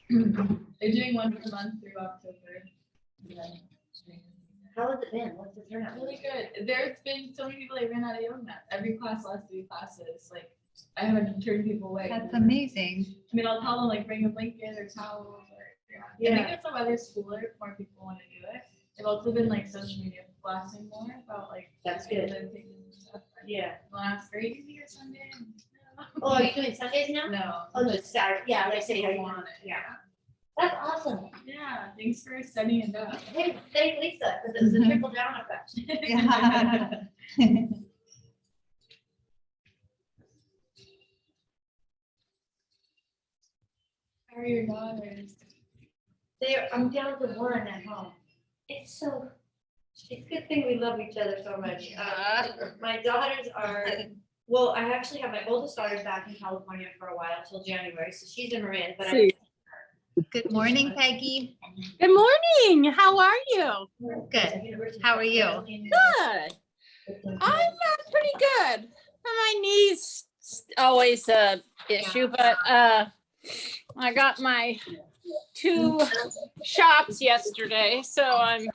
They're doing one per month through October. How has it been? What's the turnout? Really good. There's been so many people that ran out of yoga mats. Every class lasts 3 classes. Like I haven't turned people away. That's amazing. I mean, I'll tell them like bring a blanket or towels or I think it's the weather's cooler. More people want to do it. They've also been like social media blasting more about like That's good. Stuff. Yeah. Last Thursday or Sunday. Oh, are you doing Sundays now? No. Oh, no, it's Saturday. Yeah, like I said, People you want it. Yeah. That's awesome. Yeah. Thanks for setting it up. Hey, thank Lisa, because it was a trickle down effect. Yeah. How are your daughters? I'm down to one at home. It's a good thing we love each other so much. My daughters are, well, I actually have my oldest daughter back in California for a while till January, so she's in Marin, but Good morning, Peggy. Good morning. How are you? Good. How are you? Good. I'm pretty good. My knees always a issue, but I got my 2 shots yesterday, so I'm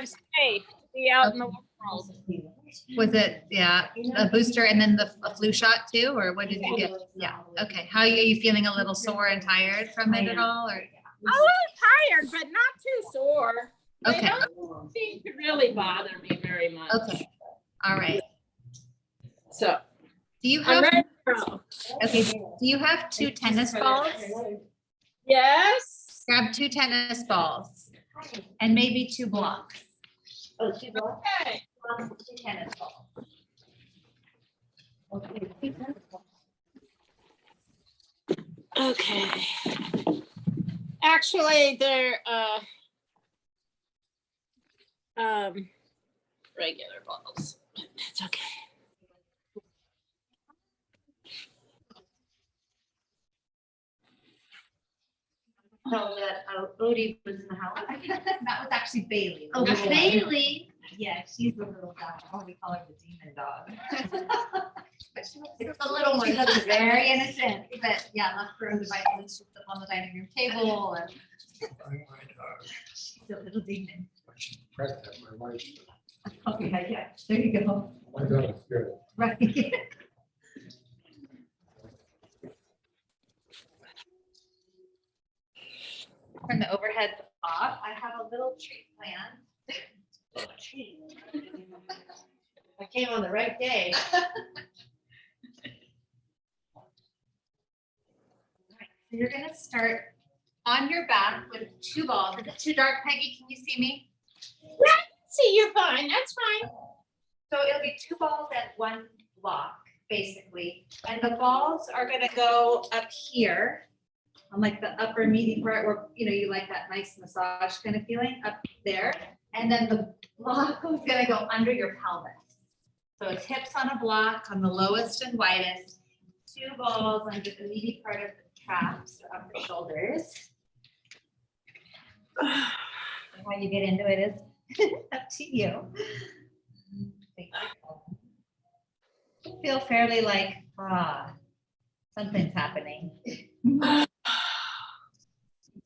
safe to be out in the world. Was it, yeah, a booster and then a flu shot too, or what did you get? Yeah, okay. How are you feeling? A little sore and tired from it at all, or? A little tired, but not too sore. They Okay. don't seem to really bother me very much. Okay, all right. So Do you I'm have, ready to go. okay, do you have 2 tennis balls? Yes. Grab 2 tennis balls and maybe 2 blocks. Oh, 2 blocks? Okay. 2 tennis balls. Okay, 2 tennis balls. Okay. Actually, they're regular balls. That's okay. No, that Odie was in the house. That was actually Bailey. Oh, Bailey. Yeah, she's the little dog. Oh, we call her the demon dog. But she It's a little one. She looks very innocent, but yeah, left her devices, she's up on the dining room table and she's a little demon. She's pregnant, my wife. Okay, yeah, there you go. My daughter's good. Right. Turn the overheads off. I have a little treat planned. I came on the right day. So you're gonna start on your back with 2 balls. Is it too dark, Peggy? Can you see me? See, you're fine. That's fine. So it'll be 2 balls at 1 block, basically. And the balls are gonna go up here on like the upper meaty part where, you like that nice massage kind of feeling up there. And then the block is gonna go under your pelvis. So it's hips on a block on the lowest and widest, 2 balls under the meaty part of the traps or upper shoulders. How you get into it is up to you. Feel fairly like, something's happening.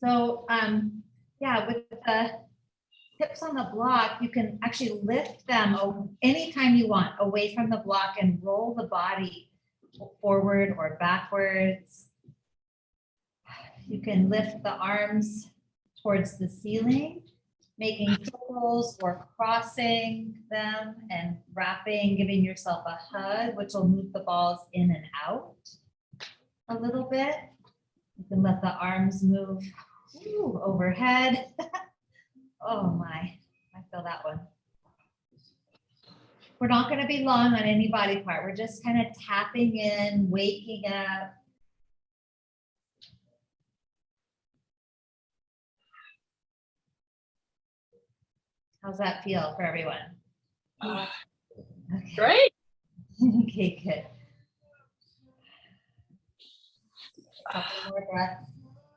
So, yeah, with the hips on the block, you can actually lift them anytime you want away from the block and roll the body forward or backwards. You can lift the arms towards the ceiling, making circles or crossing them and wrapping, giving yourself a hug, which will move the balls in and out a little bit. You can let the arms move overhead. Oh my, I feel that one. We're not going to be long on any body part. We're just kind of tapping in, waking up. How's that feel for everyone? Okay. Great. Okay, good. Couple more breaths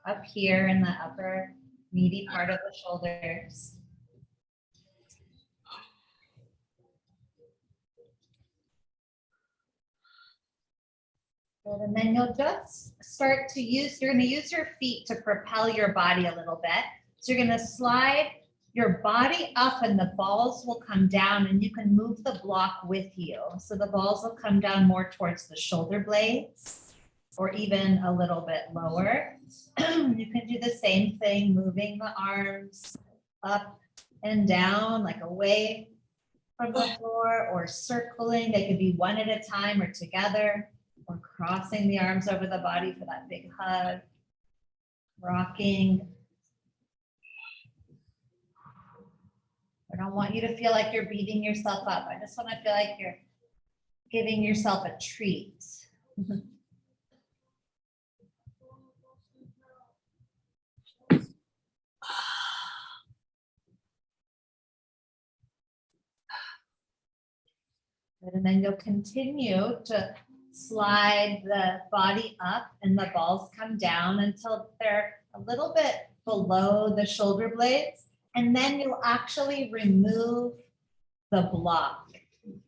up here in the upper meaty part of the shoulders. Good, and then you'll just start to use, you're gonna use your feet to propel your body a little bit. So you're gonna slide your body up and the balls will come down and you can move the block with you. So the balls will come down more towards the shoulder blades or even a little bit lower. You can do the same thing, moving the arms up and down, like away from the floor, or circling. They could be one at a time or together, or crossing the arms over the body for that big hug, rocking. I don't want you to feel like you're beating yourself up. I just want to feel like you're giving yourself a treat. And then you'll continue to slide the body up and the balls come down until they're a little bit below the shoulder blades. And then you'll actually remove the block.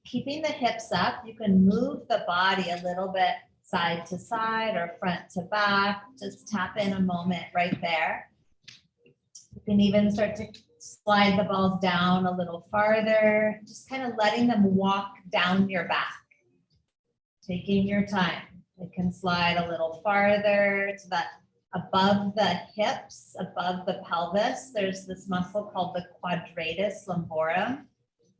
Keeping the hips up, you can move the body a little bit side to side or front to back. Just tap in a moment right there. You can even start to slide the balls down a little farther, just kind of letting them walk down your back. Taking your time. It can slide a little farther to that above the hips, above the pelvis. There's this muscle called the quadratus lumborum.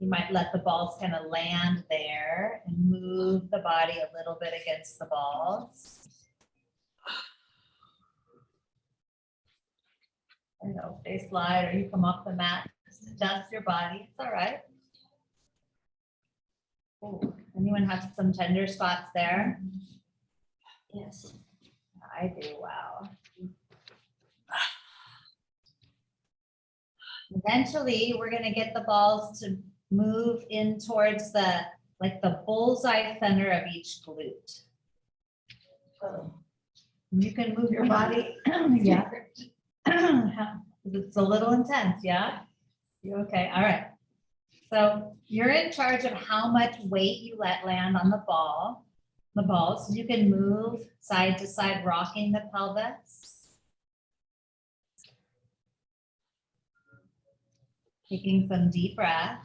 You might let the balls kind of land there and move the body a little bit against the balls. You know, if they slide or you come off the mat, just adjust your body. It's all right. Ooh, anyone have some tender spots there? Yes. I do. Wow. Eventually, we're going to get the balls to move in towards the, like the bullseye center of each glute. You can move your body. Yeah. It's a little intense. Yeah. You okay? All right. So you're in charge of how much weight you let land on the balls. You can move side to side, rocking the pelvis. Taking some deep breaths.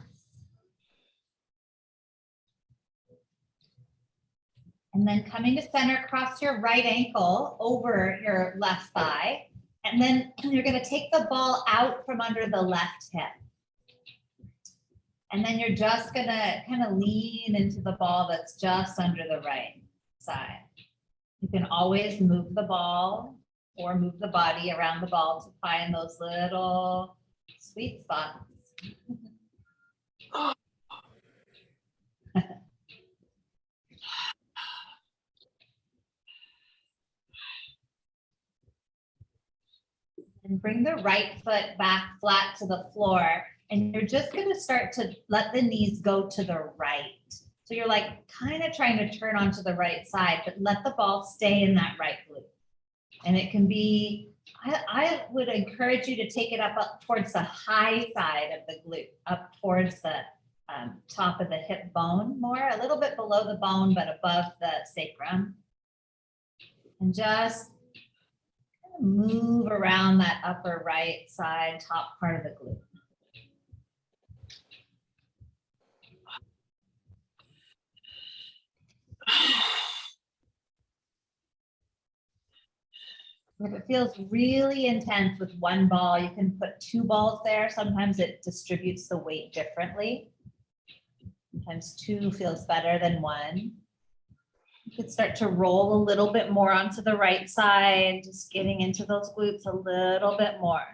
And then coming to center, cross your right ankle over your left thigh. And then you're going to take the ball out from under the left hip. And then you're just going to kind of lean into the ball that's just under the right side. You can always move the ball or move the body around the ball to find those little sweet spots. And bring the right foot back flat to the floor. And you're just going to start to let the knees go to the right. So you're like kind of trying to turn onto the right side, but let the ball stay in that right glute. And it can be, I would encourage you to take it up towards the high side of the glute, up towards the top of the hip bone more, a little bit below the bone, but above the sacrum. And just move around that upper right side, top part of the glute. If it feels really intense with one ball, you can put two balls there. Sometimes it distributes the weight differently. Sometimes two feels better than one. You could start to roll a little bit more onto the right side, just getting into those glutes a little bit more.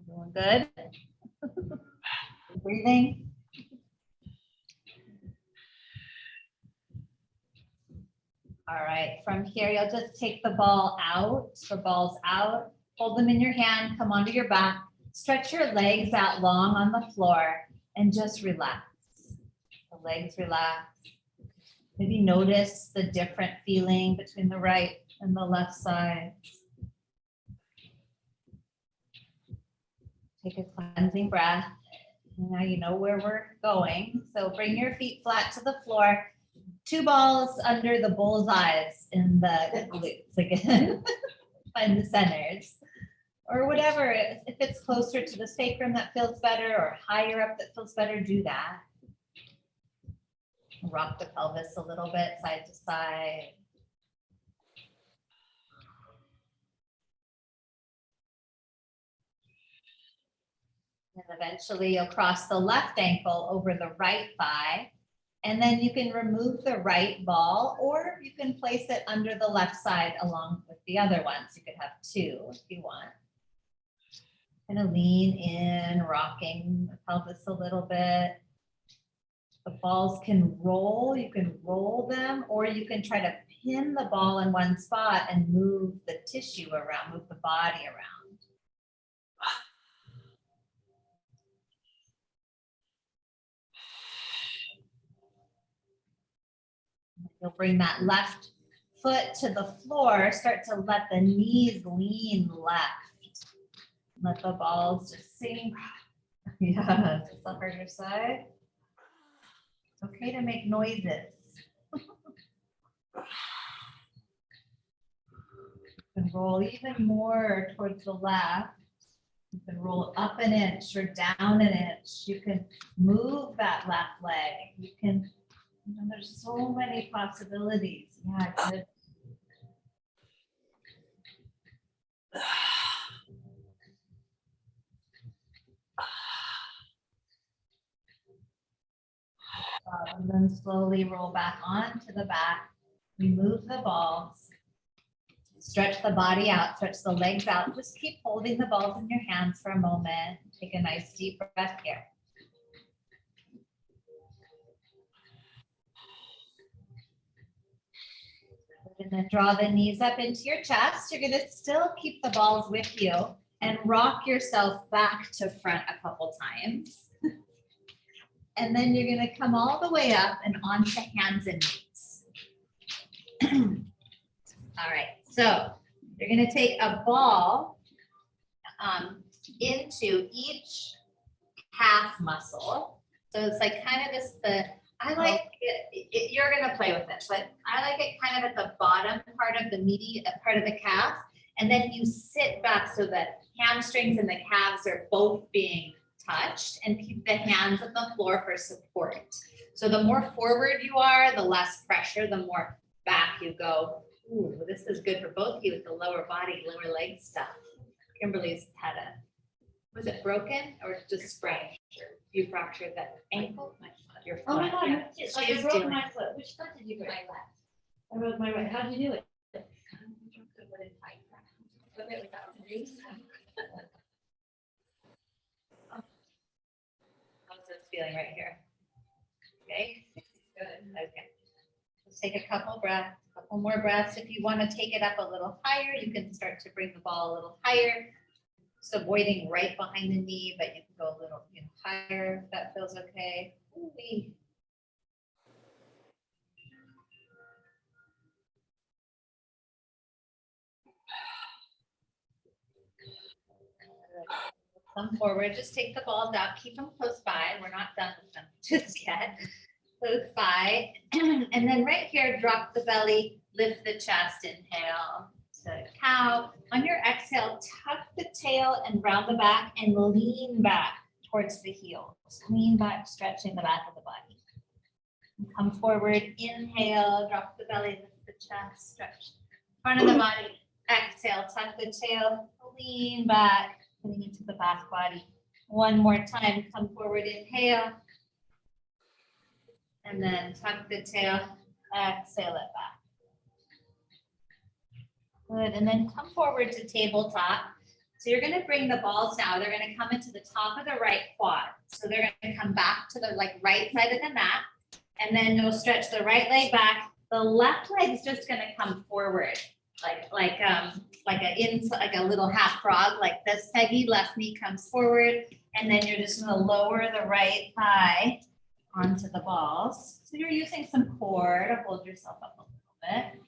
Doing good? Breathing. All right, from here, you'll just take the balls out, hold them in your hand, come onto your back, stretch your legs out long on the floor, and just relax. The legs relax. Maybe notice the different feeling between the right and the left side. Take a cleansing breath. Now you know where we're going. So bring your feet flat to the floor. 2 balls under the bullseyes in the glutes again. Find the centers. Or whatever, if it's closer to the sacrum that feels better, or higher up that feels better, do that. Rock the pelvis a little bit, side to side. And eventually you'll cross the left ankle over the right thigh. And then you can remove the right ball, or you can place it under the left side along with the other ones. You could have 2 if you want. Kind of lean in, rocking the pelvis a little bit. The balls can roll, you can roll them, or you can try to pin the ball in one spot and move the tissue around, move the body around. You'll bring that left foot to the floor, start to let the knees lean left. Let the balls just sink. Yeah, just the harder side. It's okay to make noises. You can roll even more towards the left. You can roll up an inch or down an inch. You can move that left leg. You can, there's so many possibilities. Yeah, good. And then slowly roll back onto the back. Remove the balls. Stretch the body out, stretch the legs out. Just keep holding the balls in your hands for a moment. Take a nice deep breath here. And then draw the knees up into your chest. You're going to still keep the balls with you and rock yourself back to front a couple times. And then you're going to come all the way up and onto hands and knees. All right, so you're going to take a ball into each calf muscle. So it's like kind of this, I like it, you're going to play with it, but I like it kind of at the bottom part of the meaty part of the calf. And then you sit back so that hamstrings and the calves are both being touched, and keep the hands on the floor for support. So the more forward you are, the less pressure, the more back you go. Ooh, this is good for both of you with the lower body, lower leg stuff. Kimberly's had was it broken or just sprained? You fractured that ankle? Your foot. Oh my God, Yeah. I She's broke doing my foot. Which foot did you break? My left. I broke my right. How did you do it? How's this feeling right here? Okay. Good. Okay. Let's take a couple more breaths. If you want to take it up a little higher, you can start to bring the ball a little higher. Just avoiding right behind the knee, but you can go a little higher if that feels okay. Ooh-wee. Come forward, just take the balls out, keep them close by. We're not done with them just yet. Close by. And then right here, drop the belly, lift the chest, inhale to cow. On your exhale, tuck the tail and round the back and lean back towards the heels. Lean back, stretching the back of the body. Come forward, inhale, drop the belly, lift the chest, stretch front of the body. Exhale, tuck the tail, lean back, putting into the back body. One more time, come forward, inhale. And then tuck the tail, exhale it back. Good, and then come forward to tabletop. So you're gonna bring the balls now, they're gonna come into the top of the right quad. So they're gonna come back to the right side of the mat. And then you'll stretch the right leg back. The left leg is just gonna come forward, like a little half frog, like this, Peggy. Left knee comes forward, and then you're just gonna lower the right thigh onto the balls. So you're using some core to hold yourself up a little bit,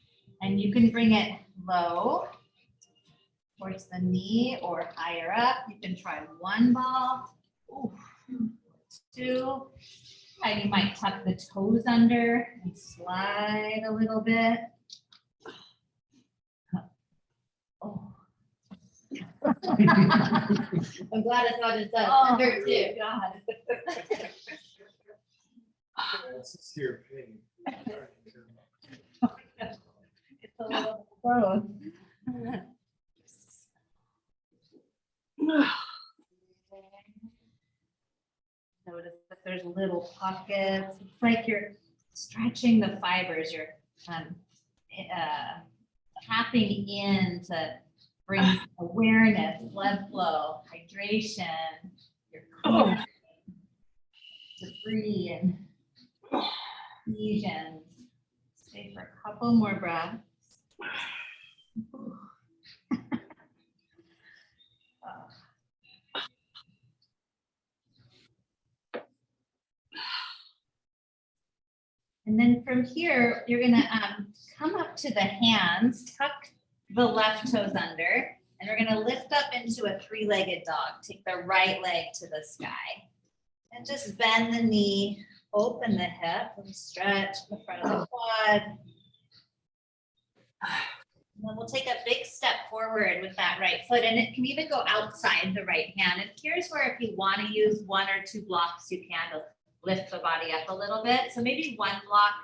and you can bring it low towards the knee or higher up. You can try one ball, 2, And you might tuck the toes under and slide a little bit. Oh. I'm glad it's not just us. Oh, Under too. God. This is your pain. It's a little gross. Notice that there's little pockets. It's like you're stretching the fibers. You're tapping in to bring awareness, blood flow, hydration, your clear debris and lesions. Stay for a couple more breaths. And then from here, you're gonna come up to the hands, tuck the left toes under, and we're gonna lift up into a three-legged dog. Take the right leg to the sky. And just bend the knee, open the hip, and stretch the front of the quad. And then we'll take a big step forward with that right foot, and it can even go outside the right hand. And here's where if you want to use one or two blocks, you can to lift the body up a little bit. So maybe one block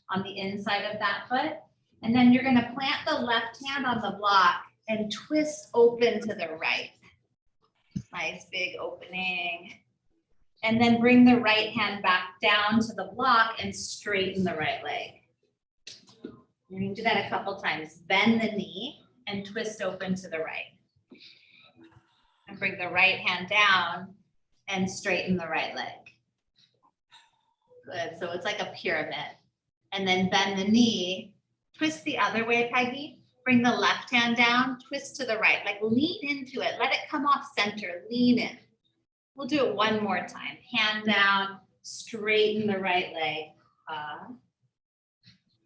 on the inside of that foot. And then you're going to plant the left hand on the block and twist open to the right. Nice big opening. And then bring the right hand back down to the block and straighten the right leg. You're going to do that a couple times. Bend the knee and twist open to the right. And bring the right hand down and straighten the right leg. Good, so it's like a pyramid. And then bend the knee, twist the other way, Peggy. Bring the left hand down, twist to the right, like lean into it. Let it come off center, lean in. We'll do it one more time. Hand down, straighten the right leg.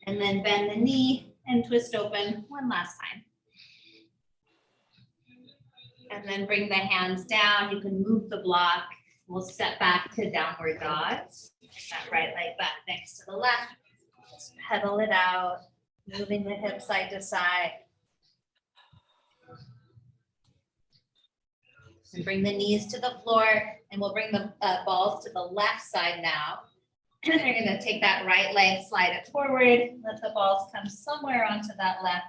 And then bend the knee and twist open one last time. And then bring the hands down. You can move the block. We'll step back to downward dog. That right leg back next to the left. Just pedal it out, moving the hip side to side. And bring the knees to the floor, and we'll bring the balls to the left side now. And you're gonna take that right leg, slide it forward, let the balls come somewhere onto that left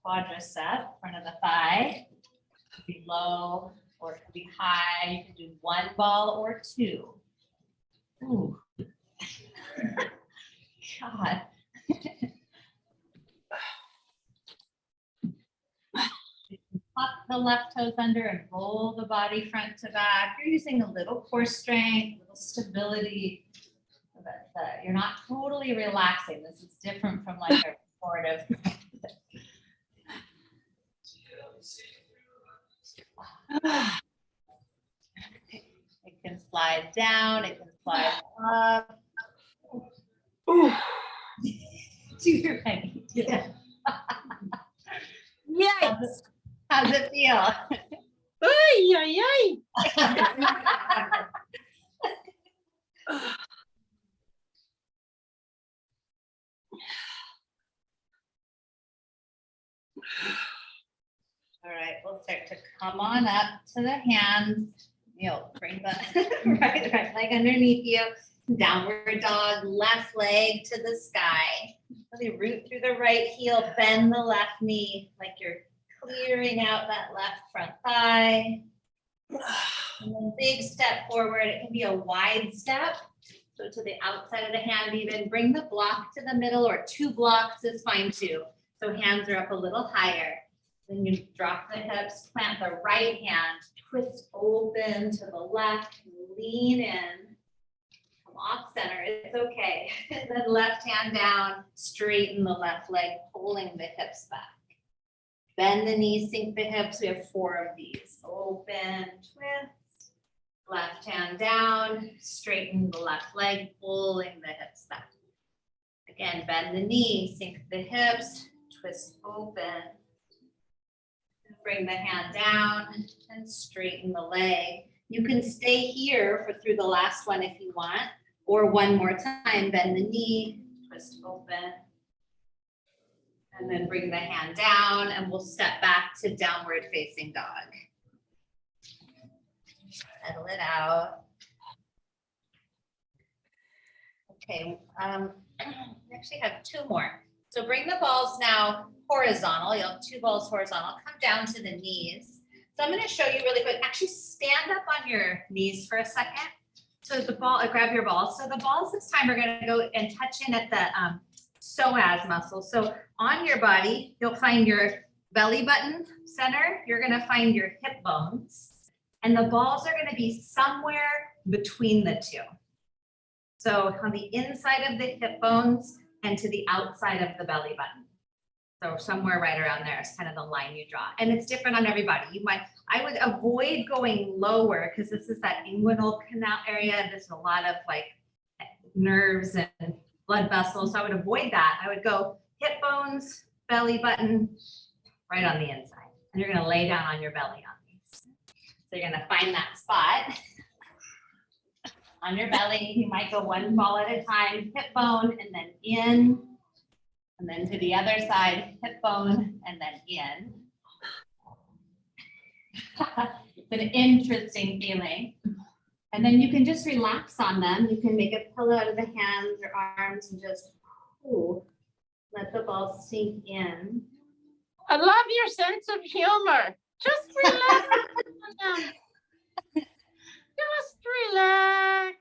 quadricep, front of the thigh. It could be low or it could be high. You can do one ball or two. Ooh. God. Pop the left toes under and roll the body front to back. You're using a little core strength, a little stability. So that you're not totally relaxing. This is different from like a restorative. It can slide down, it can slide up. Do your penny. Yeah. Yikes. How's it feel? Ay, ay, ay. All right, we'll start to come on up to the hands. You'll bring the right leg underneath you. Downward dog, left leg to the sky. Really root through the right heel, bend the left knee like you're clearing out that left front thigh. And then big step forward. It can be a wide step. So to the outside of the hand, even bring the block to the middle, or two blocks is fine too. So hands are up a little higher. Then you drop the hips, plant the right hand, twist open to the left, lean in. Come off center, it's okay. And then left hand down, straighten the left leg, pulling the hips back. Bend the knees, sink the hips. We have 4 of these. Open, twist. Left hand down, straighten the left leg, pulling the hips back. Again, bend the knee, sink the hips, twist open. Bring the hand down and straighten the leg. You can stay here through the last one if you want, Or one more time, bend the knee, twist open. And then bring the hand down and we'll step back to downward facing dog. Settle it out. Okay, we actually have two more. So bring the balls now horizontal. You'll have two balls horizontal. Come down to the knees. So I'm going to show you really quick. Actually, stand up on your knees for a second. So the ball, grab your balls. So the balls this time are going to go and touch in at the psoas muscle. So on your body, you'll find your belly button center. You're going to find your hip bones. And the balls are going to be somewhere between the two. So on the inside of the hip bones and to the outside of the belly button. So somewhere right around there is kind of the line you draw. And it's different on everybody. I would avoid going lower because this is that inguinal canal area. There's a lot of like nerves and blood vessels. So I would avoid that. I would go hip bones, belly button, right on the inside. And you're going to lay down on your belly on these. So you're going to find that spot on your belly. You might go one ball at a time, hip bone, and then in. And then to the other side, hip bone, and then in. It's an interesting feeling. And then you can just relax on them. You can make a pillow out of the hands or arms and just let the ball sink in. I love your sense of humor. Just relax. Just relax.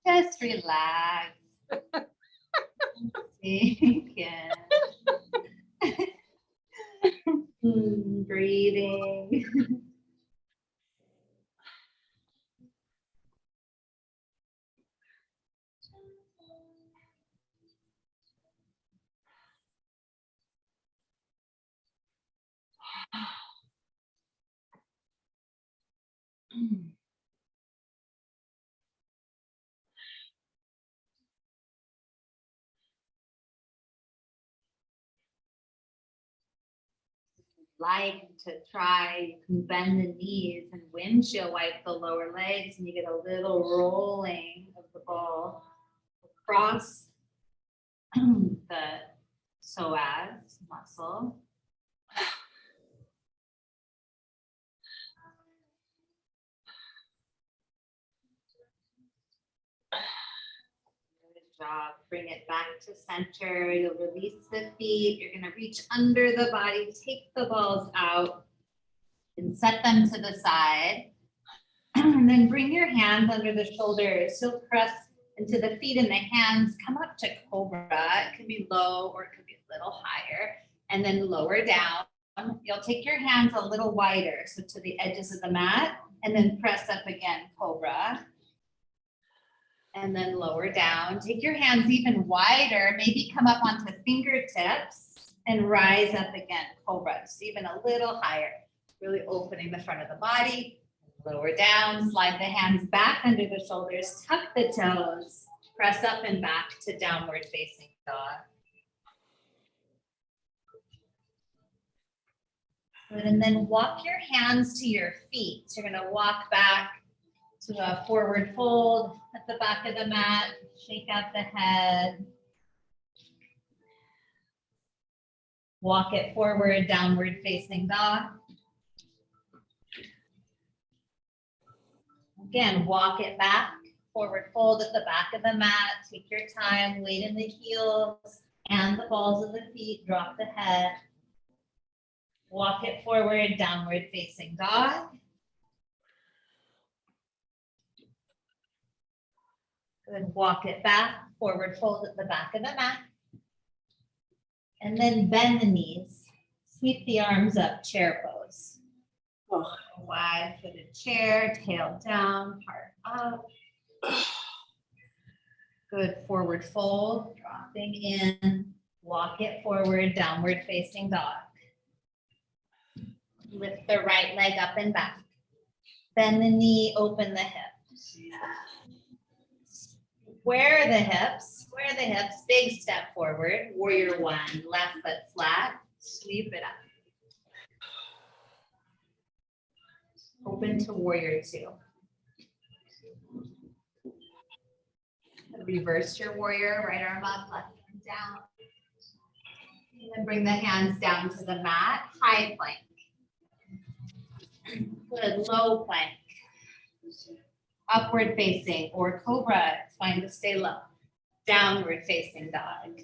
Just relax. Sink in. Breathing. Like to try, you can bend the knees and windshield wipe the lower legs, and you get a little rolling of the ball across the psoas muscle. Good job. Bring it back to center. You'll release the feet. You're going to reach under the body, take the balls out and set them to the side. And then bring your hands under the shoulders. You'll press into the feet and the hands. Come up to cobra. It can be low or it could be a little higher. And then lower down. You'll take your hands a little wider, so to the edges of the mat, and then press up again, cobra. And then lower down. Take your hands even wider, maybe come up onto fingertips and rise up again, cobra. Just even a little higher, really opening the front of the body. Lower down, slide the hands back under the shoulders, tuck the toes, press up and back to downward facing dog. Good, and then walk your hands to your feet. So you're gonna walk back to a forward fold at the back of the mat, shake out the head. Walk it forward, downward facing dog. Again, walk it back, forward fold at the back of the mat. Take your time, weight in the heels and the balls of the feet, drop the head. Walk it forward, downward facing dog. Good, walk it back, forward fold at the back of the mat. And then bend the knees, sweep the arms up, chair pose. Wide footed chair, tail down, heart up. Good, forward fold, dropping in, walk it forward, downward facing dog. Lift the right leg up and back. Bend the knee, open the hip. Square the hips, big step forward. Warrior one, left foot flat, sweep it up. Open to warrior two. Reverse your warrior, right arm up, left arm down. And then bring the hands down to the mat, high plank. Good, low plank. Upward facing or cobra, it's fine to stay low. Downward facing dog.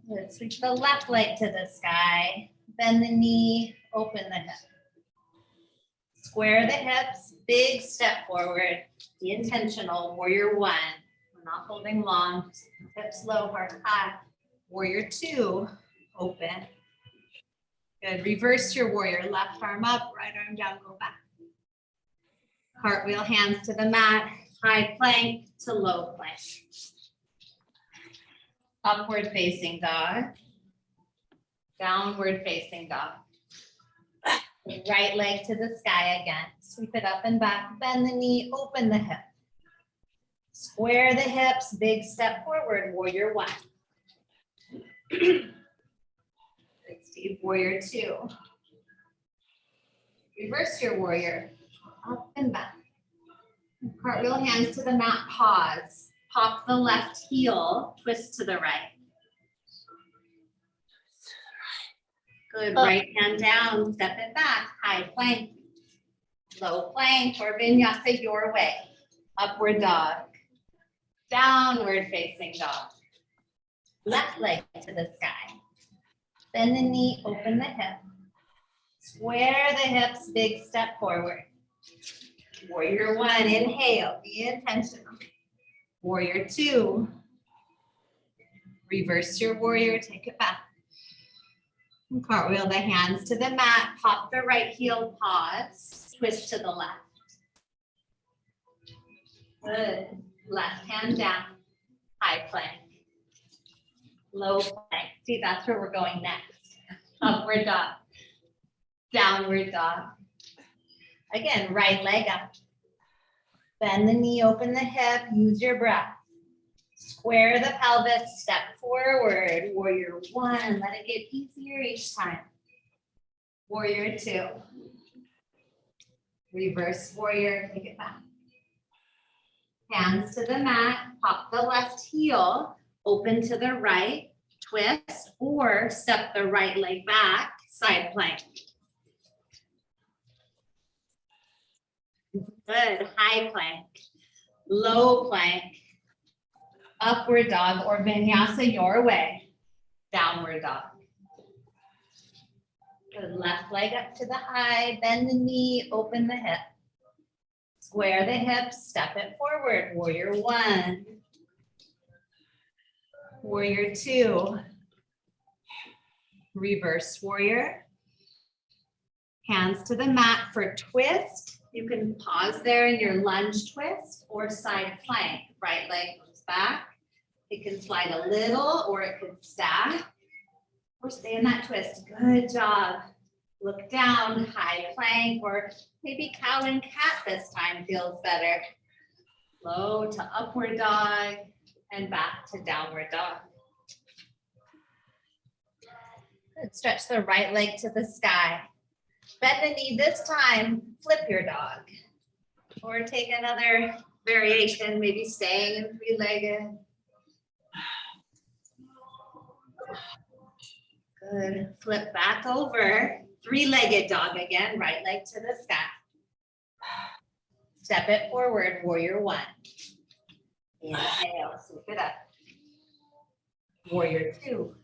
Good, sweep the left leg to the sky, bend the knee, open the hip. Square the hips, big step forward, be intentional, warrior one. We're not holding long, hips low, heart high. Warrior two, open. Good, reverse your warrior, left arm up, right arm down, go back. Cartwheel, hands to the mat, high plank to low plank. Upward facing dog. Downward facing dog. Right leg to the sky again. Sweep it up and back, bend the knee, open the hip. Square the hips, big step forward, warrior one. Good, Steve, warrior two. Reverse your warrior, up and back. Cartwheel, hands to the mat, pause. Pop the left heel, twist to the right. Good, right hand down, step it back, high plank. Low plank or vinyasa your way. Upward dog. Downward facing dog. Left leg to the sky. Bend the knee, open the hip. Square the hips, big step forward. Warrior one, inhale, be intentional. Warrior two. Reverse your warrior, take it back. And cartwheel the hands to the mat, pop the right heel, pause, twist to the left. Good. Left hand down, high plank. Low plank. See, that's where we're going next. Upward dog. Downward dog. Again, right leg up. Bend the knee, open the hip, use your breath. Square the pelvis, step forward. Warrior one, let it get easier each time. Warrior two. Reverse warrior, take it back. Hands to the mat, pop the left heel, open to the right, twist, or step the right leg back, side plank. Good, high plank, low plank, upward dog or vinyasa your way, downward dog. Good, left leg up to the high, bend the knee, open the hip. Square the hips, step it forward, warrior one. Warrior two. Reverse warrior. Hands to the mat for twist. You can pause there in your lunge twist or side plank. Right leg goes back. It can slide a little or it could stack. Or stay in that twist. Good job. Look down, high plank, or maybe cow and cat this time feels better. Low to upward dog and back to downward dog. Good. Stretch the right leg to the sky. Bend the knee this time, flip your dog. Or take another variation, maybe staying in three-legged. Good. Flip back over. Three-legged dog again, right leg to the sky. Step it forward, warrior one. Inhale, sweep it up. Warrior two.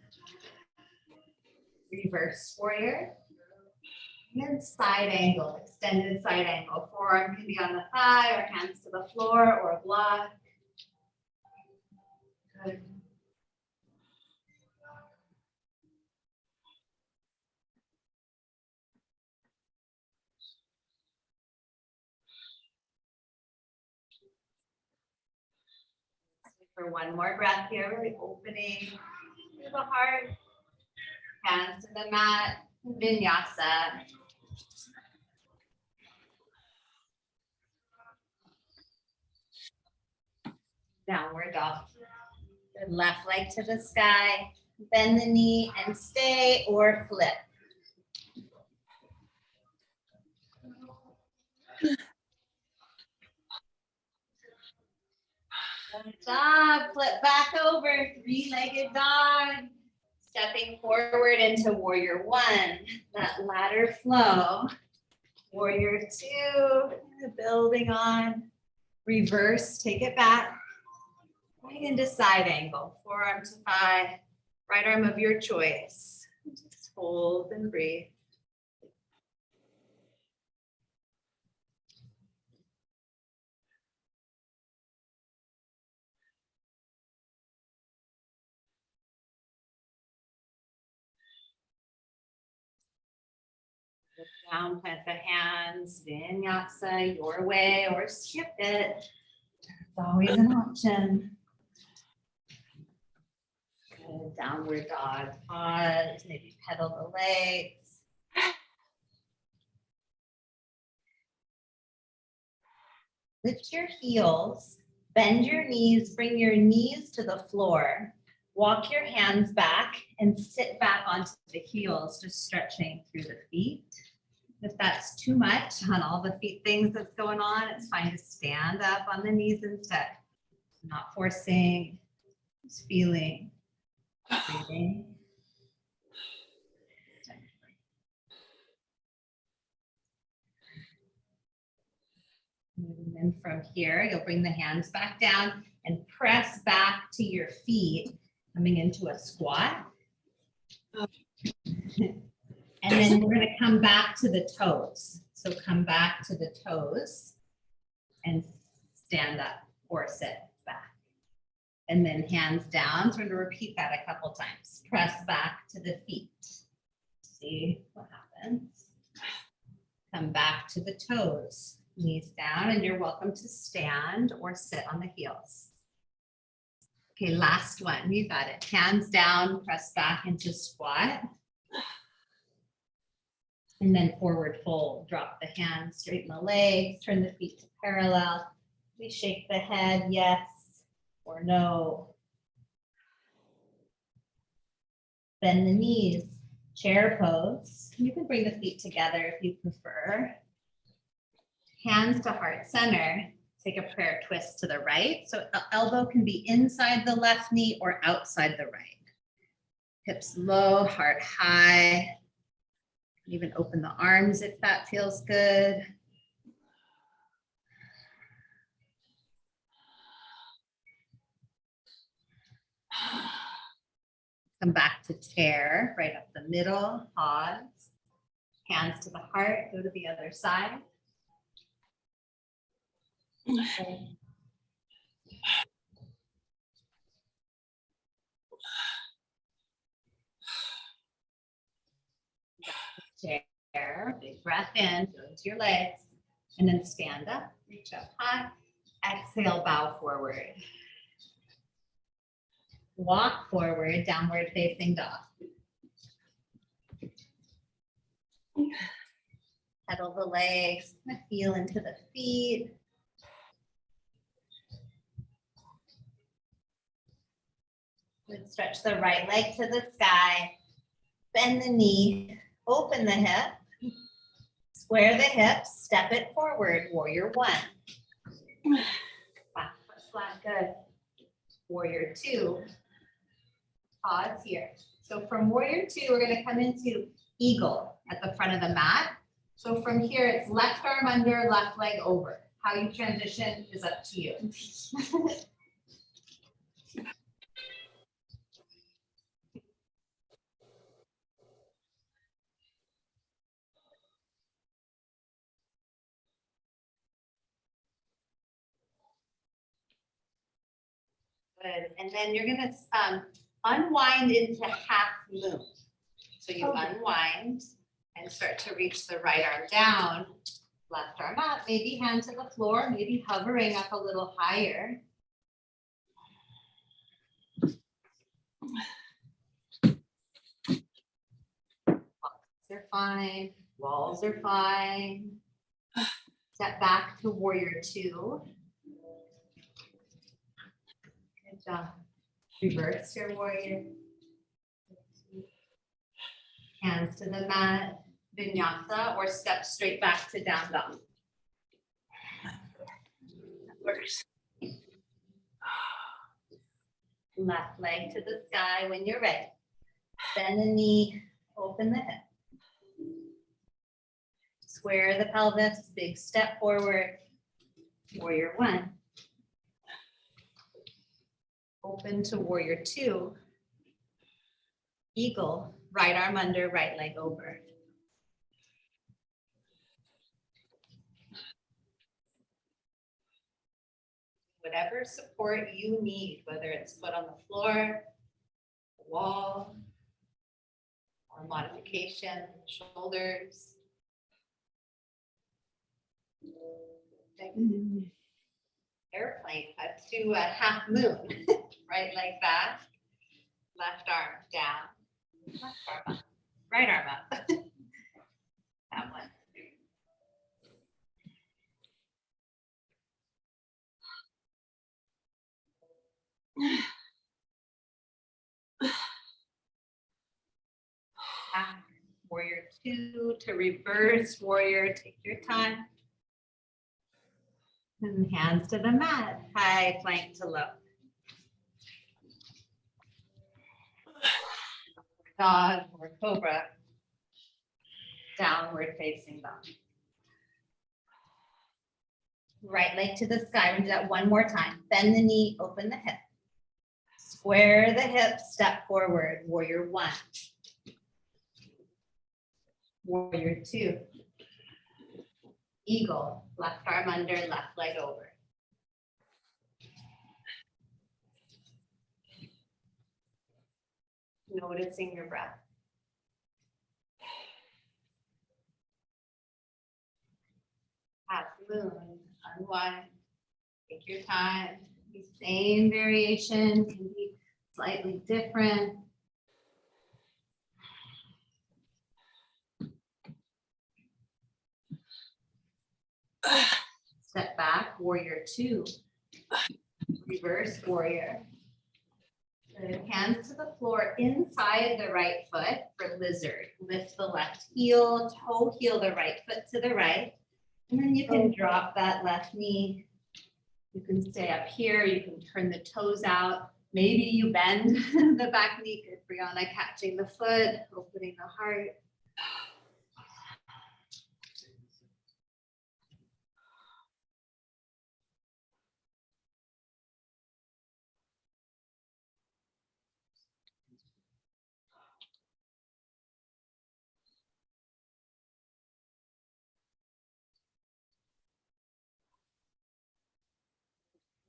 Reverse warrior. And then side angle, extended side angle. Forearm can be on the thigh or hands to the floor or a block. Good. For one more breath here, really opening through the heart. Hands to the mat, vinyasa. Downward dog. Good, left leg to the sky, bend the knee and stay or flip. Good job. Flip back over, three-legged dog. Stepping forward into warrior one, that ladder flow. Warrior two, building on. Reverse, take it back. Right into side angle, forearm to thigh, right arm of your choice. Just hold and breathe. Look down, plant the hands, vinyasa, your way, or skip it. It's always an option. Good, downward dog, pause, maybe pedal the legs. Lift your heels, bend your knees, bring your knees to the floor. Walk your hands back and sit back onto the heels, just stretching through the feet. If that's too much on all the feet things that's going on, it's fine to stand up on the knees instead. Not forcing, just feeling, breathing. And then from here, you'll bring the hands back down and press back to your feet, coming into a squat. And then we're going to come back to the toes. So come back to the toes and stand up or sit back. And then hands down. So we're going to repeat that a couple times. Press back to the feet. See what happens. Come back to the toes. Knees down, and you're welcome to stand or sit on the heels. Okay, last one. You got it. Hands down, press back into squat. And then forward fold. Drop the hands, straighten the legs, turn the feet to parallel. We shake the head, yes or no. Bend the knees, chair pose. You can bring the feet together if you prefer. Hands to heart center. Take a prayer twist to the right. So the elbow can be inside the left knee or outside the right. Hips low, heart high. Even open the arms if that feels good. Come back to chair, right up the middle, pause. Hands to the heart, go to the other side. Okay. Chair, big breath in, go into your legs, and then stand up, reach up high, exhale, bow forward. Walk forward, downward facing dog. Pedal the legs, feel into the feet. Good, stretch the right leg to the sky, bend the knee, open the hip, square the hips, step it forward, warrior one. Back foot flat, good. Warrior two. Pause here. So from warrior two, we're going to come into eagle at the front of the mat. So from here, it's left arm under, left leg over. How you transition is up to you. Good. And then you're going to unwind into half moon. So you unwind and start to reach the right arm down, left arm up, maybe hand to the floor, maybe hovering up a little higher. Blocks are fine, walls are fine. Step back to warrior two. Good job. Reverse your warrior. Hands to the mat, vinyasa, or step straight back to down dog. That works. Left leg to the sky when you're ready. Bend the knee, open the hip. Square the pelvis, big step forward. Warrior one. Open to warrior two. Eagle, right arm under, right leg over. Whatever support you need, whether it's foot on the floor, wall, or modification, shoulders. Airplane up to a half moon, right leg back, left arm down, left arm up, right arm up. That one. Back, warrior two to reverse warrior, take your time. And hands to the mat, high plank to low. Dog or cobra, downward facing dog. Right leg to the sky, we'll do that one more time. Bend the knee, open the hip. Square the hip, step forward, warrior one. Warrior two. Eagle, left arm under, left leg over. Noticing your breath. Half moon, unwind, take your time. The same variation can be slightly different. Step back, warrior two. Reverse warrior. Good. Hands to the floor inside the right foot for lizard. Lift the left heel, toe heel the right foot to the right. And then you can drop that left knee. You can stay up here. You can turn the toes out. Maybe you bend the back knee. Good, Brianna, catching the foot, opening the heart.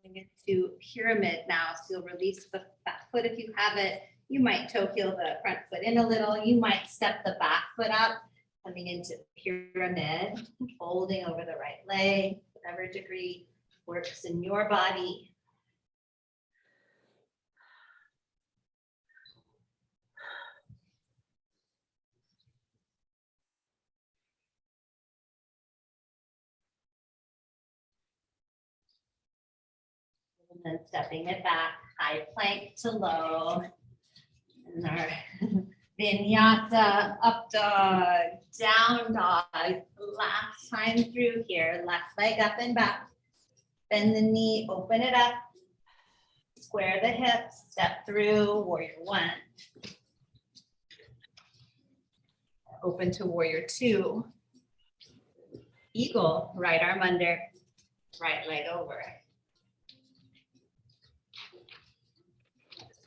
Bring it to pyramid now. So you'll release the back foot if you have it. You might toe heel the front foot in a little. You might step the back foot up, coming into pyramid, folding over the right leg, whatever degree works in your body. And then stepping it back, high plank to low. And our vinyasa, up dog, down dog. Last time through here, left leg up and back. Bend the knee, open it up. Square the hips, step through, warrior one. Open to warrior two. Eagle, right arm under, right leg over.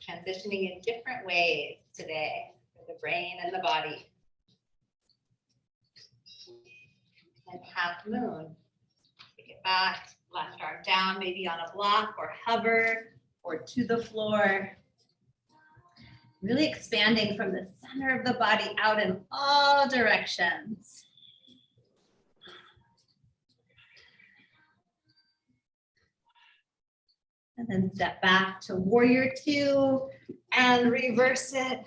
Transitioning in different ways today for the brain and the body. And half moon. Take it back, left arm down, maybe on a block or hover or to the floor. Really expanding from the center of the body out in all directions. And then step back to warrior two and reverse it.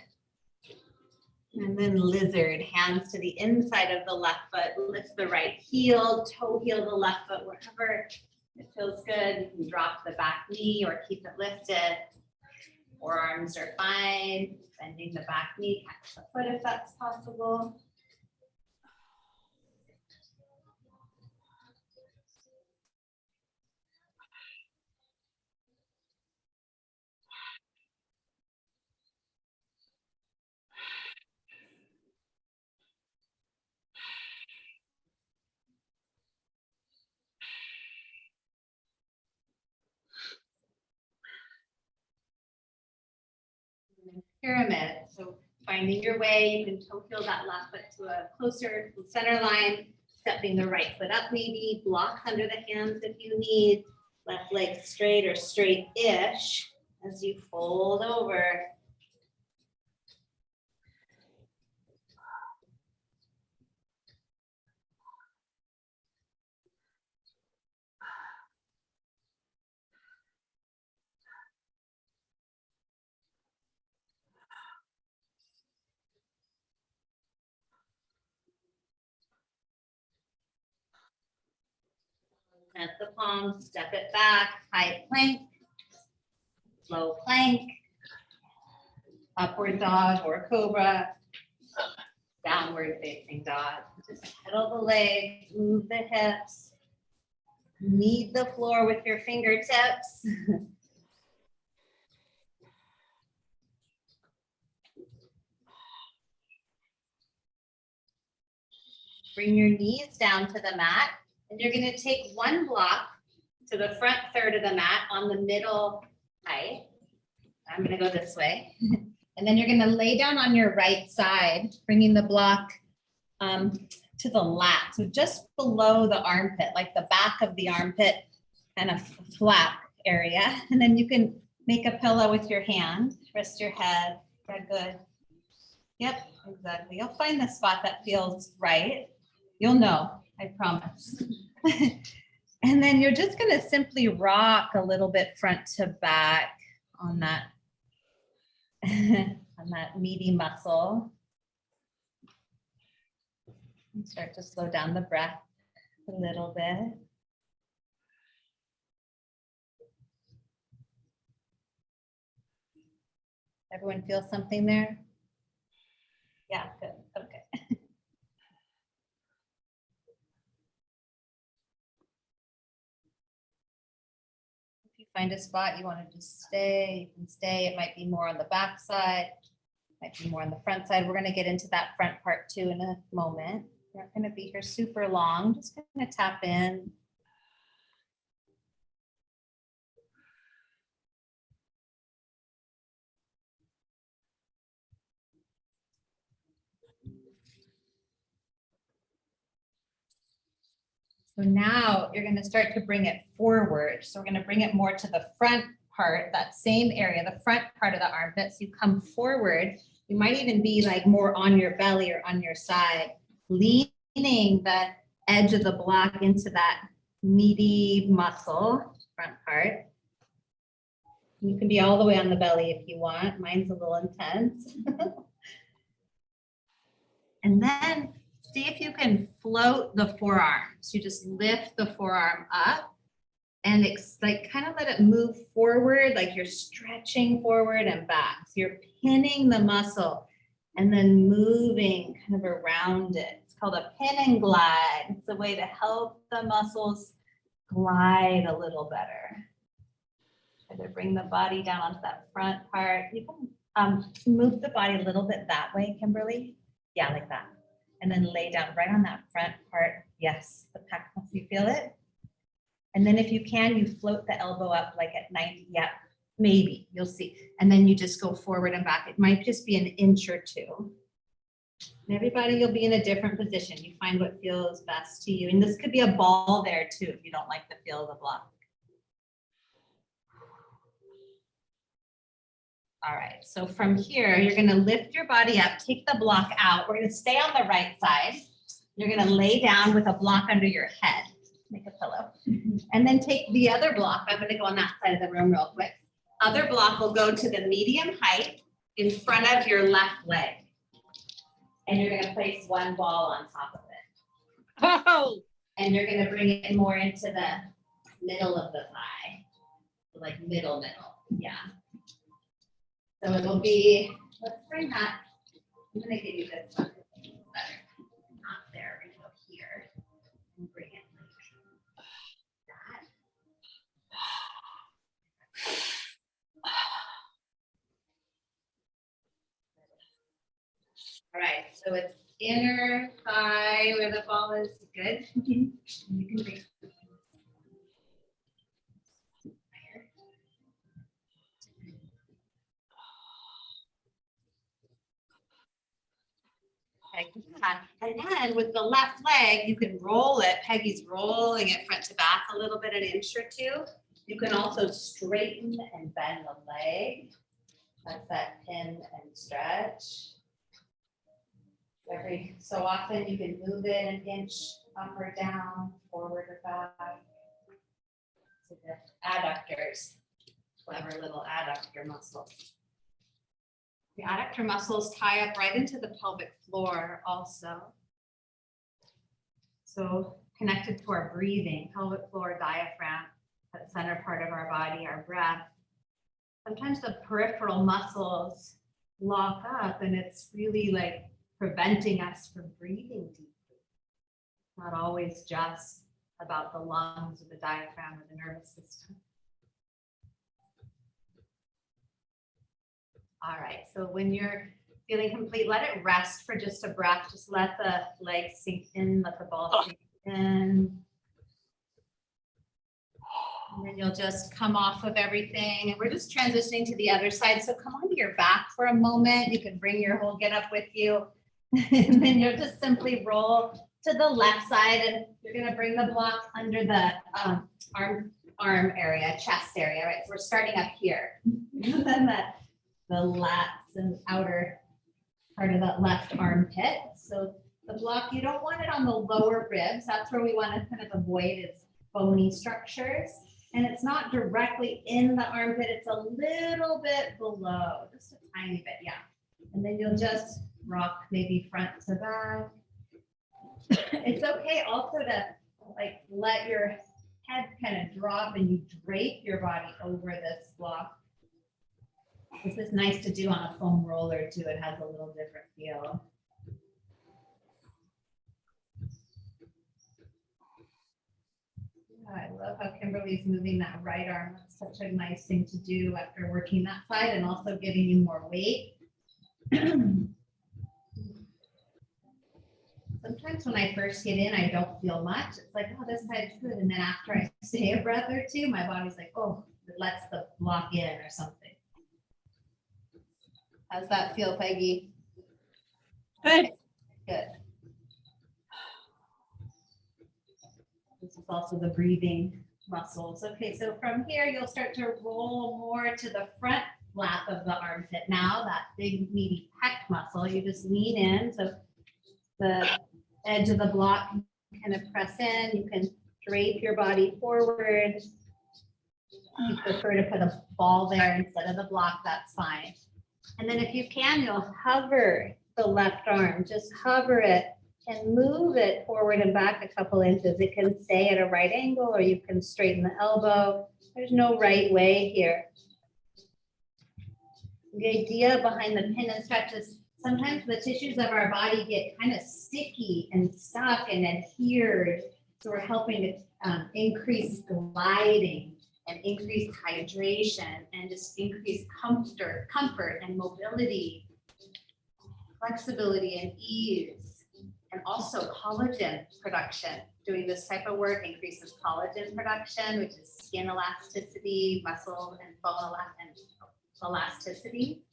And then lizard, hands to the inside of the left foot, lift the right heel, toe heel the left foot wherever it feels good. You can drop the back knee or keep it lifted. Forearms are fine. Bending the back knee, catch the foot if that's possible. pyramid. So finding your way, you can toe heel that left foot to a closer center line, stepping the right foot up maybe, blocks under the hands if you need, left leg straight or straight-ish as you fold over. At the palms, step it back, high plank, low plank, upward dog or cobra, downward facing dog. Just pedal the legs, move the hips, knead the floor with your fingertips. Bring your knees down to the mat, and you're going to take one block to the front third of the mat on the middle height. I'm going to go this way. And then you're going to lay down on your right side, bringing the block to the lat. So just below the armpit, like the back of the armpit kind of flap area. And then you can make a pillow with your hand, rest your head. Yeah, good. Yep, exactly. You'll find the spot that feels right. You'll know, I promise. And then you're just going to simply rock a little bit front to back on that on that meaty muscle. And start to slow down the breath a little bit. Everyone feel something there? Yeah, good. Okay. If you find a spot you want to just stay, you can stay. It might be more on the back side, might be more on the front side. We're going to get into that front part too in a moment. We're not going to be here super long, just going to tap in. So now you're going to start to bring it forward. So we're going to bring it more to the front part, that same area, the front part of the armpit. So you come forward. You might even be like more on your belly or on your side, leaning the edge of the block into that meaty muscle, front part. You can be all the way on the belly if you want. Mine's a little intense. And then see if you can float the forearm. So you just lift the forearm up and it's like kind of let it move forward, like you're stretching forward and back. So you're pinning the muscle and then moving kind of around it. It's called a pin and glide. It's a way to help the muscles glide a little better. Try to bring the body down onto that front part. You can move the body a little bit that way, Kimberly. Yeah, like that. And then lay down right on that front part. Yes, the pec muscle, you feel it? And then if you can, you float the elbow up like at 90. Yeah, maybe, you'll see. And then you just go forward and back. It might just be an inch or two. And everybody, you'll be in a different position. You find what feels best to you. And this could be a ball there too, if you don't like the feel of the block. All right, so from here, you're gonna lift your body up, take the block out. We're gonna stay on the right side. You're gonna lay down with a block under your head, make a pillow. And then take the other block. I'm gonna go on that side of the room real quick. Other block will go to the medium height in front of your left leg. And you're gonna place one ball on top of it. Oh, And you're gonna bring it more into the middle of the thigh, like middle, yeah. So it'll be, let's bring that, I'm gonna give you this one, better, not there, we're gonna go here, and bring it like that. All right, so it's inner thigh where the ball is, good. You can bring And then with the left leg, you can roll it. Peggy's rolling it front to back a little bit, an inch or two. You can also straighten and bend the leg. That's that pin and stretch. Every so often you can move it an inch up or down, forward or back. So the adductors, clever little adductor muscle. The adductor muscles tie up right into the pelvic floor also. So connected to our breathing, pelvic floor, diaphragm, that center part of our body, our breath. Sometimes the peripheral muscles lock up and it's really like preventing us from breathing deeply. Not always just about the lungs or the diaphragm or the nervous system. All right, so when you're feeling complete, let it rest for just a breath. Just let the legs sink in, let the ball sink in. And then you'll just come off of everything. And we're just transitioning to the other side. So come onto your back for a moment. You can bring your whole get up with you. And then you'll just simply roll to the left side. And you're going to bring the block under the arm area, chest area, right? So we're starting up here. And then the lats and outer part of that left armpit. So the block, you don't want it on the lower ribs. That's where we want to kind of avoid its bony structures. And it's not directly in the armpit. It's a little bit below, just a tiny bit, yeah. And then you'll just rock maybe front to back. It's okay also to like let your head kind of drop and you drape your body over this block. This is nice to do on a foam roller too. It has a little different feel. Yeah, I love how Kimberly's moving that right arm. That's such a nice thing to do after working that side and also giving you more weight. Sometimes when I first get in, I don't feel much. It's like, oh, this side's good. And then after I stay a breath or two, my body's like, oh, it lets the block in or something. How's that feel, Peggy? Good. Good. This is also the breathing muscles. Okay, so from here, you'll start to roll more to the front flap of the armpit now, that big meaty pec muscle. You just lean in. So the edge of the block kind of press in. You can drape your body forward. If you prefer to put a ball there instead of the block, that's fine. And then if you can, you'll hover the left arm, just hover it and move it forward and back a couple inches. It can stay at a right angle or you can straighten the elbow. There's no right way here. The idea behind the pin and stretch is sometimes the tissues of our body get kind of sticky and stuck and adhered. So we're helping to increase gliding and increase hydration and just increase comfort and mobility, flexibility and ease, and also collagen production. Doing this type of work increases collagen production, which is skin elasticity, muscle and bone elasticity.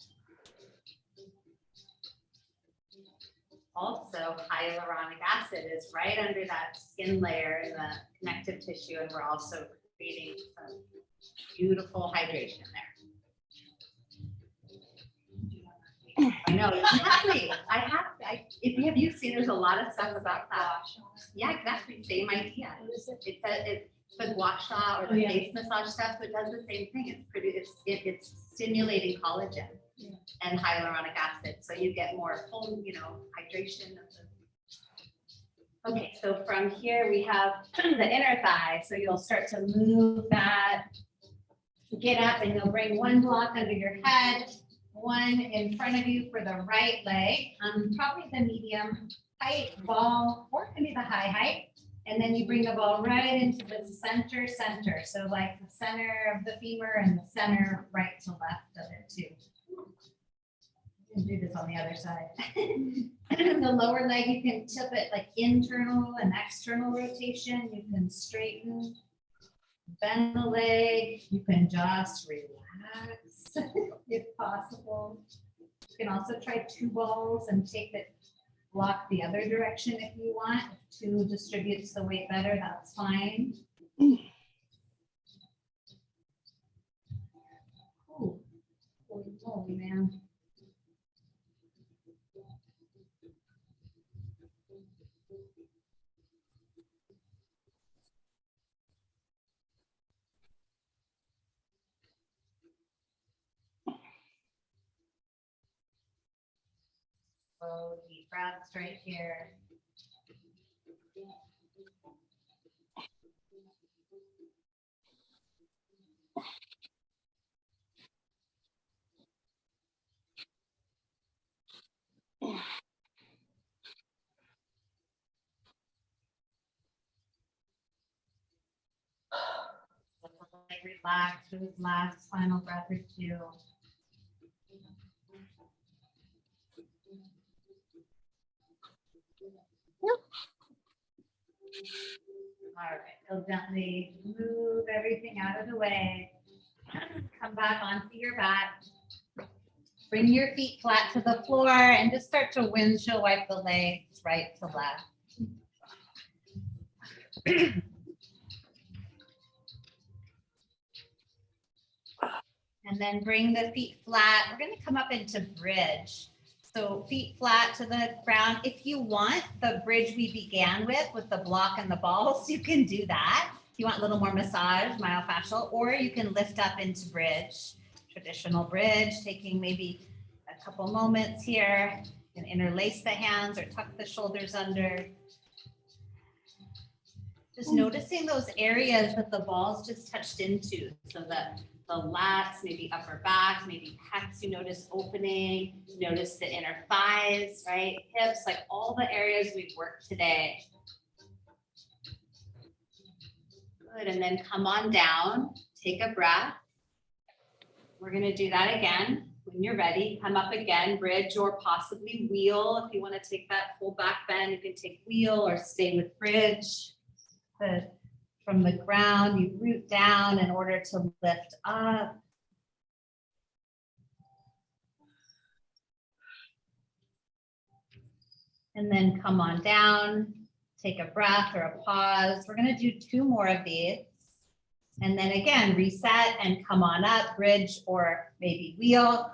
Also, hyaluronic acid is right under that skin layer in the connective tissue, and we're also creating some beautiful hydration there. I know, exactly. Have you seen, there's a lot of stuff about that. Yeah, exactly, same idea. It's the gua sha or the face massage stuff, so it does the same thing. It's stimulating collagen and hyaluronic acid, so you get more full, hydration. Okay, so from here we have the inner thigh, so you'll start to move that. Get up and you'll bring one block under your head, one in front of you for the right leg, probably the medium height ball, or it can be the high height. And then you bring the ball right into the center. So like the center of the femur and the center right to left of it too. You can do this on the other side. The lower leg, you can tip it like internal and external rotation. You can straighten, bend the leg. You can just relax if possible. You can also try two balls and take it block the other direction if you want. If two distributes the weight better, that's fine. Ooh, holy moly, man. Slow deep breaths right here. Relax for this last final breath or two. All right, so gently move everything out of the way. Come back onto your back. Bring your feet flat to the floor and just start to windshield wipe the legs right to left. And then bring the feet flat. We're going to come up into bridge. So feet flat to the ground. If you want the bridge we began with the block and the balls, you can do that. If you want a little more massage, myofascial, or you can lift up into bridge, traditional bridge, taking maybe a couple moments here and interlace the hands or tuck the shoulders under. Just noticing those areas that the balls just touched into. So that the lats, maybe upper back, maybe pecs, you notice opening, notice the inner thighs, right? Hips, like all the areas we've worked today. Good, and then come on down, take a breath. We're gonna do that again. When you're ready, come up again, bridge or possibly wheel. If you wanna take that full back bend, you can take wheel or stay with bridge. Good. From the ground, you root down in order to lift up. And then come on down, take a breath or a pause. We're going to do 2 more of these. And then again, reset and come on up, bridge or maybe wheel.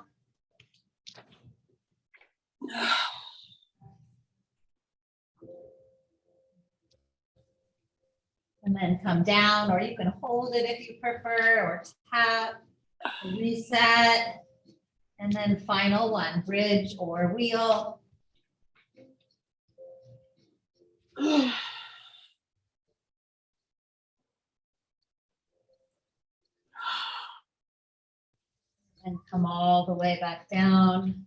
And then come down, or you can hold it if you prefer, or tap, reset. And then final one, bridge or wheel. And come all the way back down.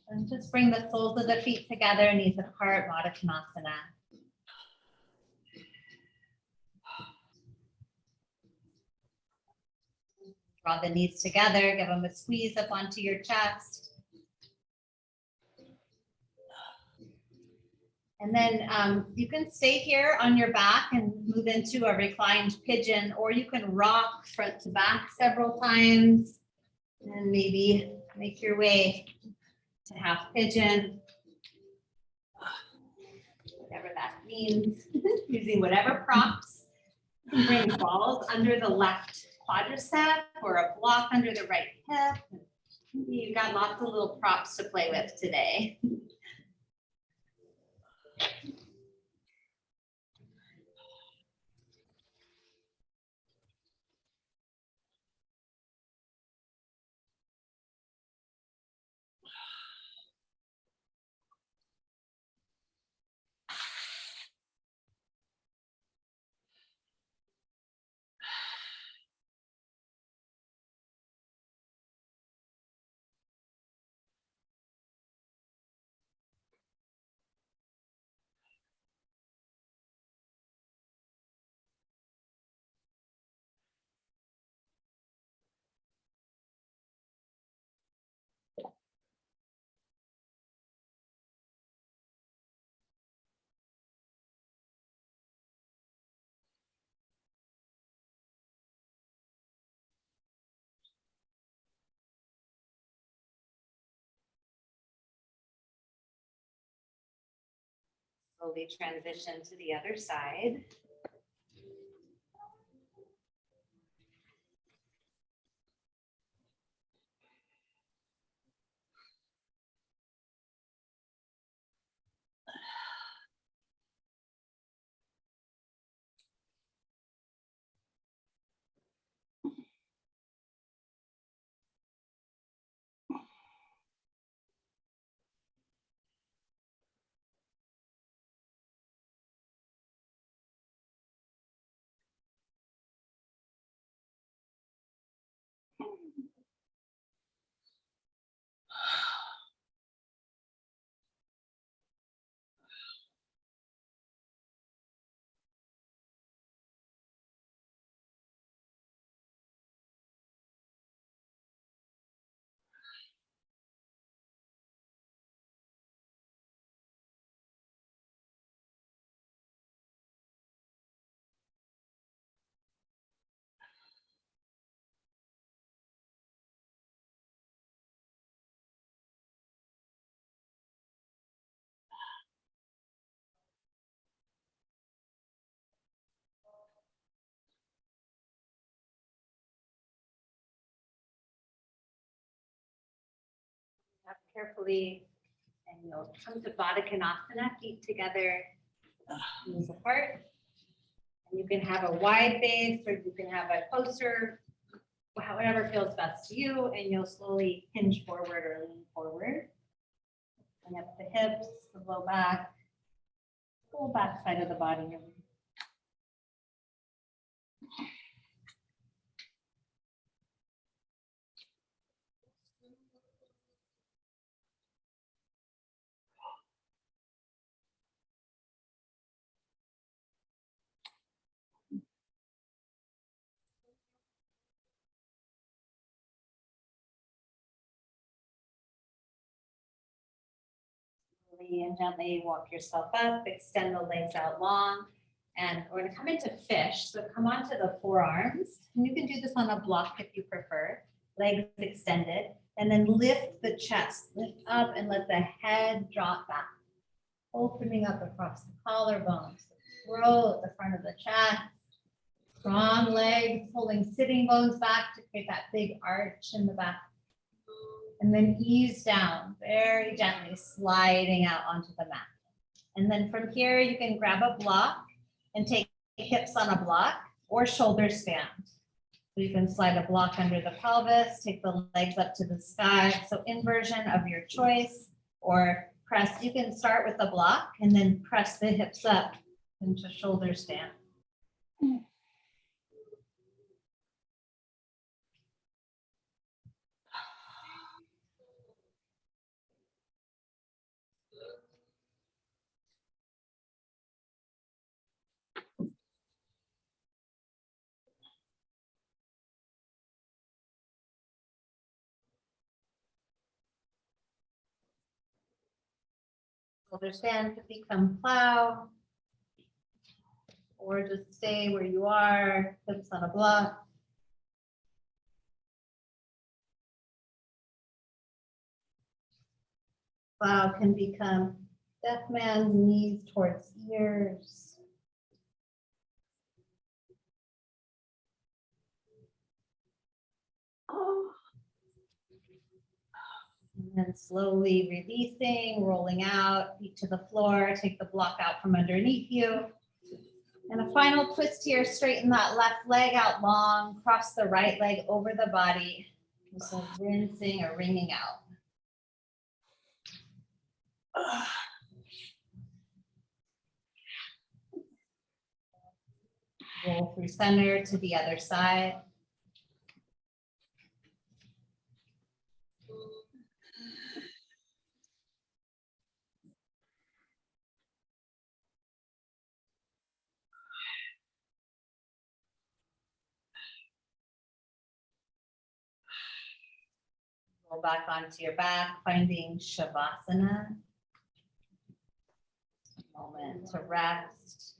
And just bring the soles of the feet together, knees apart, Baddha Konasana. Draw the knees together, give them a squeeze up onto your chest. And then you can stay here on your back and move into a reclined pigeon, or you can rock front to back several times and maybe make your way to half pigeon, whatever that means, using whatever props. You can bring balls under the left quadricep or a block under the right hip. You've got lots of little props to play with today. Slowly transition to the other side. Up carefully, and you'll come to Baddha Konasana, feet together, knees apart. And you can have a wide base or you can have a closer, however feels best to you, and you'll slowly hinge forward or lean forward. Bring up the hips, the low back, whole back side of the body. Slowly and gently walk yourself up, extend the legs out long. And we're going to come into fish. So come onto the forearms. And you can do this on a block if you prefer. Legs extended. And then lift the chest. Lift up and let the head drop back. Opening up across the collarbones, the throat, the front of the chest. Strong legs, pulling sitting bones back to create that big arch in the back. And then ease down very gently, sliding out onto the mat. And then from here, you can grab a block and take hips on a block or shoulder stand. So you can slide a block under the pelvis, take the legs up to the sky. So inversion of your choice, or press. You can start with the block and then press the hips up into shoulder stand. Shoulder stand could become plow, or just stay where you are, hips on a block. Plow can become deaf man's knees towards ears. And then slowly releasing, rolling out, feet to the floor, take the block out from underneath you. And a final twist here, straighten that left leg out long, cross the right leg over the body. So rinsing or wringing out. Roll through center to the other side. Roll back onto your back, finding Shavasana. Moment to rest.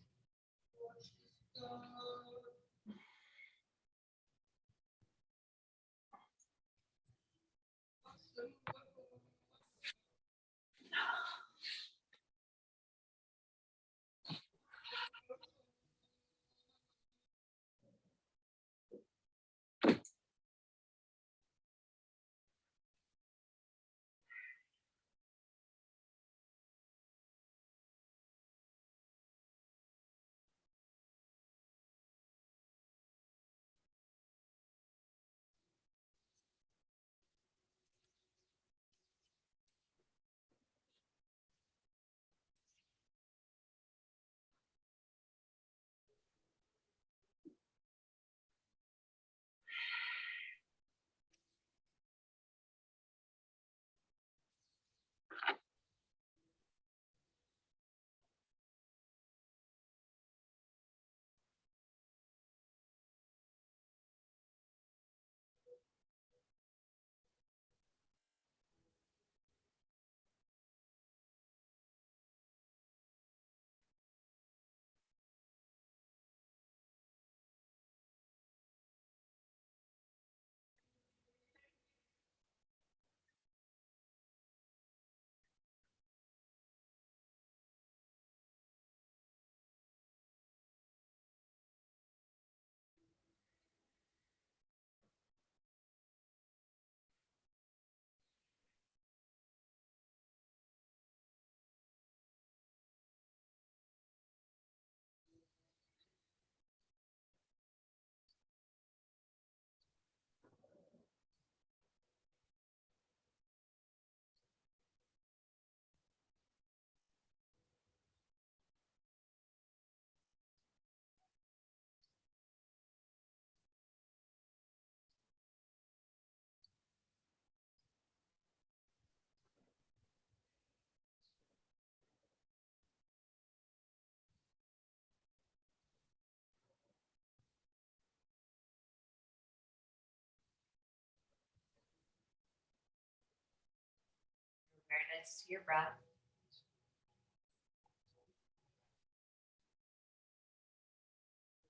awareness to your breath.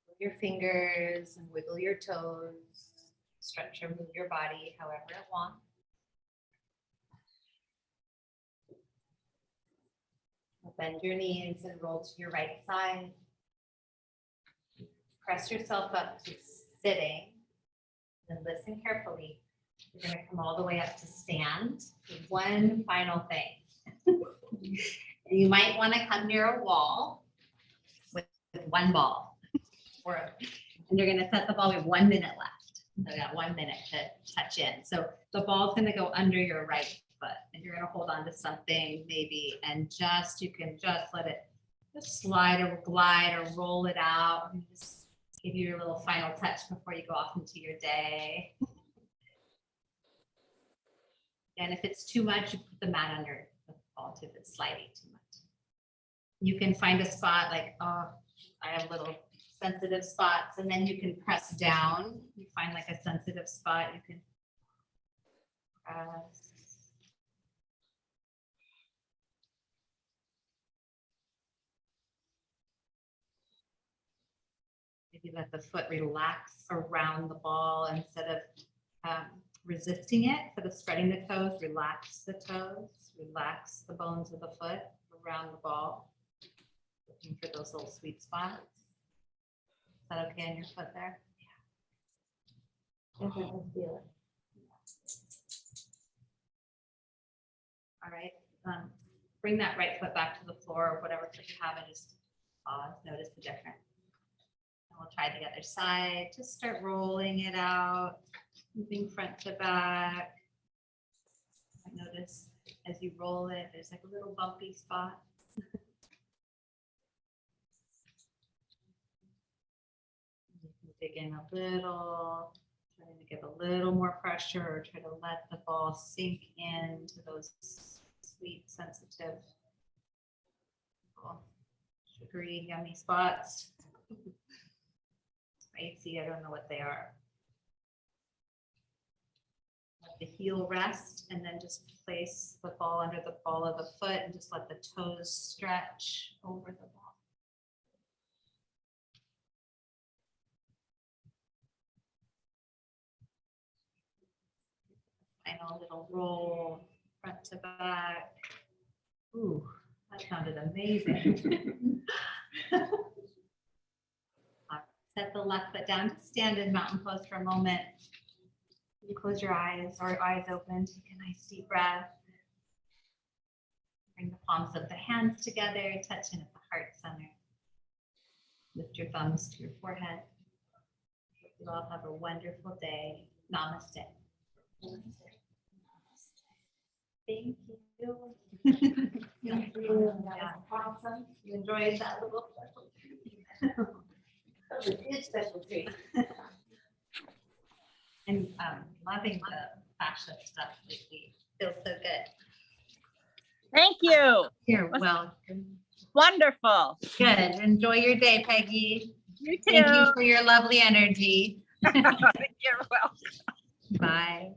Wiggle your fingers and wiggle your toes. Stretch or move your body however it wants. Bend your knees and roll to your right side. Press yourself up to sitting. And listen carefully. You're going to come all the way up to stand. One final thing. You might want to come near a wall with one ball. And you're going to set the ball. We have 1 minute left. So we got 1 minute to touch in. So the ball's going to go under your right foot. And you're going to hold on to something maybe. And you can just let it just slide or glide or roll it out. And just give you your little final touch before you go off into your day. And if it's too much, you put the mat under the ball if it's sliding too much. You can find a spot like, oh, I have little sensitive spots, and then you can press down. You find like a sensitive spot, you can press. Maybe let the foot relax around the ball instead of resisting it. Instead of spreading the toes, relax the toes, relax the bones of the foot around the ball. Looking for those little sweet spots. Is that okay on your foot there? Yeah. Feel it. All right. Bring that right foot back to the floor or whatever foot you have and just pause. Notice the difference. We'll try the other side. Just start rolling it out, moving front to back. Notice as you roll it, there's like a little bumpy spot. You can dig in a little, trying to give a little more pressure, or try to let the ball sink into those sweet, sensitive, sugary, yummy spots. Spicy, I don't know what they are. Let the heel rest and then just place the ball under the ball of the foot and just let the toes stretch over the ball. Final little roll, front to back. Ooh, that sounded amazing. Set the left foot down to stand in mountain pose for a moment. You close your eyes or eyes open, take a nice deep breath. Bring the palms of the hands together, touch in at the heart center. Lift your thumbs to your forehead. Hope you all have a wonderful day. Namaste. Thank you. Thank you. Yeah. Awesome. You enjoyed that little special treat. It's special treat. And loving the fascia stuff lately. Feels so good. Thank you. You're welcome. Wonderful. Good. Enjoy your day, Peggy. You too. Thank you for your lovely energy. You're welcome. Bye.